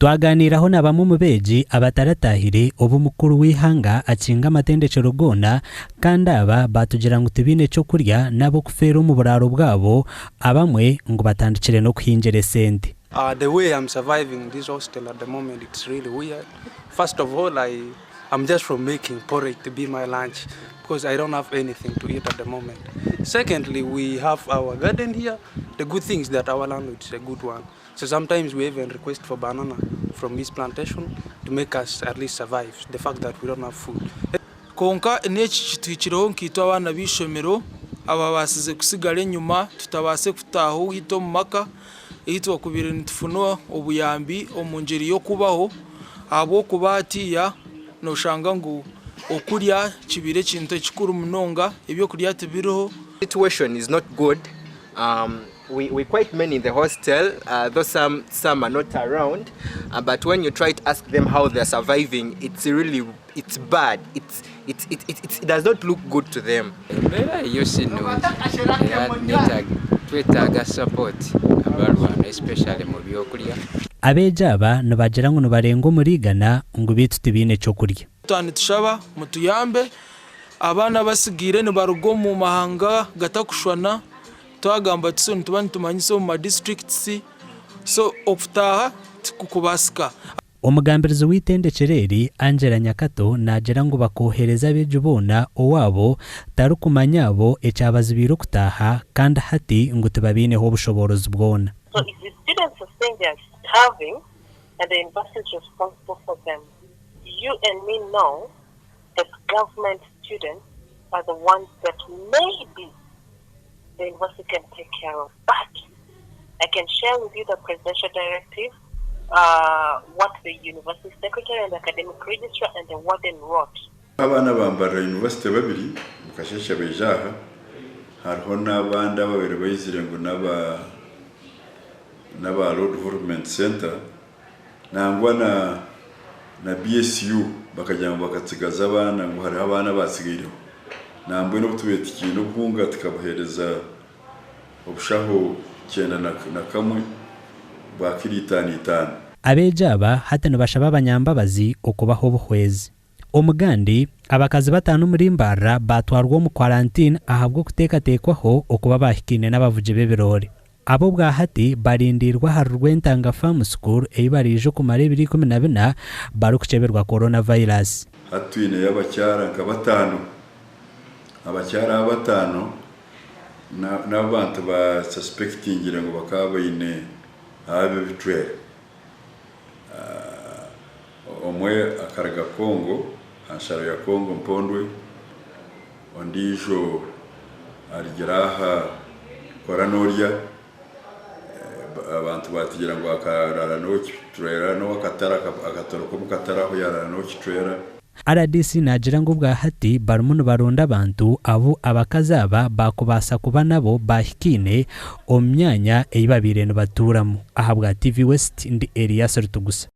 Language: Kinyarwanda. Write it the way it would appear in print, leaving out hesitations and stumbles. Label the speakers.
Speaker 1: twaganiraho na bamwe mu beegi abataratahire obu mukuru w'ihanga akinga amatendekero gona kandi aba batugira ngo tubine cyo kurya nabo kufera mu buraro bwabo abamwe ngo batandikire no kuhinjere sente.
Speaker 2: The way I'm surviving this hostel at the moment, it's really weird. First of all, I'm just from making porridge to be my lunch because I don't have anything to eat at the moment. Secondly, we have our garden here. The good thing is that our landlord is a good one. So sometimes we even request for banana from his plantation to make us at least survive, the fact that we don't have food.
Speaker 3: Konka eneki kitwikiraho nkitwa abana bishomero aba basize kusigara enyuma tutabase kutaha hito mu maka ihitwa kubira nitufuno obuyambi omunjeri yo kubaho abo kubatiya no shanga ngo okurya kibire kintu kikuru munonga ibyo kurya tubiriho.
Speaker 4: Situation is not good. We quite many in the hostel, though some are not around, but when you try to ask them how they're surviving, it's bad. It does not look good to them.
Speaker 5: Especially mu byokurya.
Speaker 1: Abeegi aba nibagira ngo nibarenga omurigana ngo bitu tubine cyo kurya.
Speaker 3: Tushaba mutuyambe abana basigire nibarugo mu mahanga gatakushwana twagamba tso tubani tumanyiso mu districts so okutaha tukubasika.
Speaker 1: Omugambirizo w'itendekereri enjara Nyakato nagira ngo bakohereza abeegi bona owabo tarukumanyabo ekyabazibiro kutaha kandi hati ngo tubabineho obushoborozi bwona.
Speaker 6: So if the students are saying they are starving and the university is responsible for them, you and me know that government students are the ones that maybe the university can take care of. But I can share with you the presidential directive, what the university secretary and the academic registrar and the warden wrote.
Speaker 7: Abana bambara university babiri mukashesha bejaha hariho n'abandi babiri bayizire ngo n'aba Road Development Center nangwa na BSU bakajya ngo bakatsigaza abana ngo hari abana basigireho nambwe no tubeta ikintu bwunga tukabahereza obushaho cyenda na kamwe bakirita itanu.
Speaker 1: Abeegi aba hati nibashaba abanyambabazi okubaho obuhwezi. Omugandi abakazi batanu muri Mbara batwarwa mu quarantine ahabwo kutekatekwaho okuba bahikine n'abavugi b'ebirori. Abo bwa hati barindirwa harurwentanga farm school eyibarije kumara 2014 barukuceberwa coronavirus.
Speaker 7: Hatwine y'abacyara nka batanu abacyara batanu n'abantu ba suspecting ngo bakabayine abe bitwere omwe akaraga Kongo anshara ya Kongo mpondwe ondijo aligeraha koranoria abantu batigira ngo akarara no kitwera no akatara agatoroka mu kataraho yarara no kitwera.
Speaker 1: RDC nagira ngo bwa hati barumuno baronda abantu abo abakazaba bakubasa kuba nabo bahikine omyanya eyibabire no baturamo ahabwa TV West ndi area Sortugusa.